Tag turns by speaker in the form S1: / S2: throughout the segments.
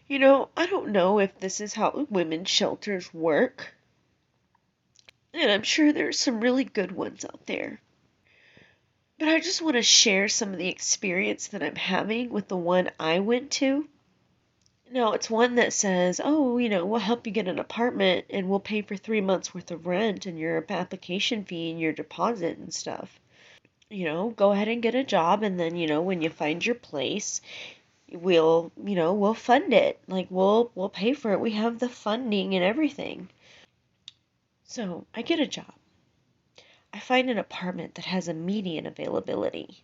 S1: I don't know if this is how women's shelters work, and I'm sure there's some really good ones out there. But I just want to share some of the experience that I'm having with the one I went to. Now, it's one that says, oh, we'll help you get an apartment and we'll pay for 3 months worth of rent and your application fee and your deposit and stuff. Go ahead and get a job, and then, when you find your place, we'll fund it. Like we'll pay for it. We have the funding and everything. So I get a job. I find an apartment that has immediate availability.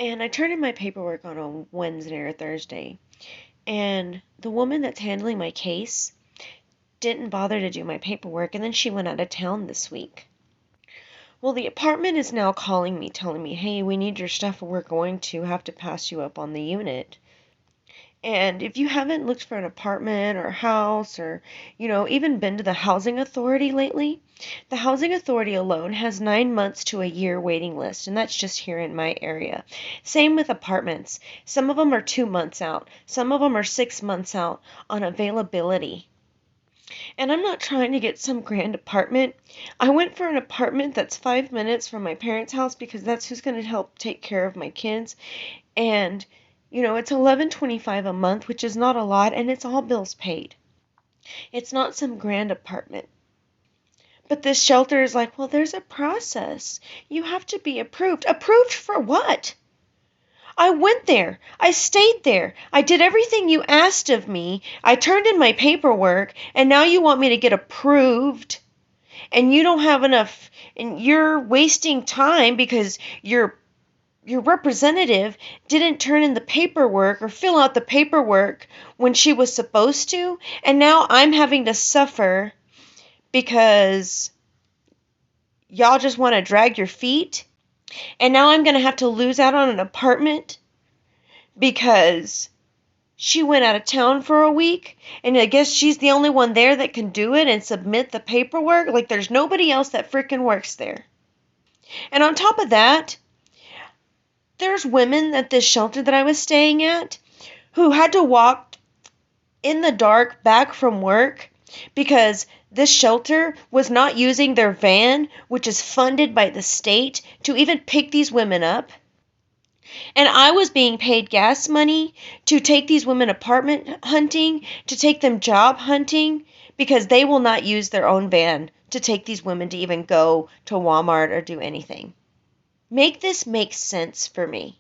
S1: And I turn in my paperwork on a Wednesday or Thursday. And the woman that's handling my case didn't bother to do my paperwork, and then she went out of town this week. Well, the apartment is now calling me, telling me, hey, we need your stuff, and we're going to have to pass you up on the unit. And if you haven't looked for an apartment or a house or, even been to the housing authority lately, the housing authority alone has 9 months to a year waiting list, and that's just here in my area. Same with apartments. Some of them are 2 months out. Some of them are 6 months out on availability. And I'm not trying to get some grand apartment. I went for an apartment that's 5 minutes from my parents' house because that's who's going to help take care of my kids. And it's $11.25 a month, which is not a lot, and it's all bills paid. It's not some grand apartment. But this shelter is like, well, there's a process. You have to be approved. Approved for what? I went there. I stayed there. I did everything you asked of me. I turned in my paperwork, and now you want me to get approved. And you don't have enough, and you're wasting time because your representative didn't turn in the paperwork or fill out the paperwork when she was supposed to, and now I'm having to suffer because y'all just want to drag your feet, and now I'm going to have to lose out on an apartment because she went out of town for a week, and I guess she's the only one there that can do it and submit the paperwork. Like, there's nobody else that frickin' works there. And on top of that, there's women at this shelter that I was staying at who had to walk in the dark back from work because this shelter was not using their van, which is funded by the state, to even pick these women up. And I was being paid gas money to take these women apartment hunting, to take them job hunting, because they will not use their own van to take these women to even go to Walmart or do anything. Make this make sense for me.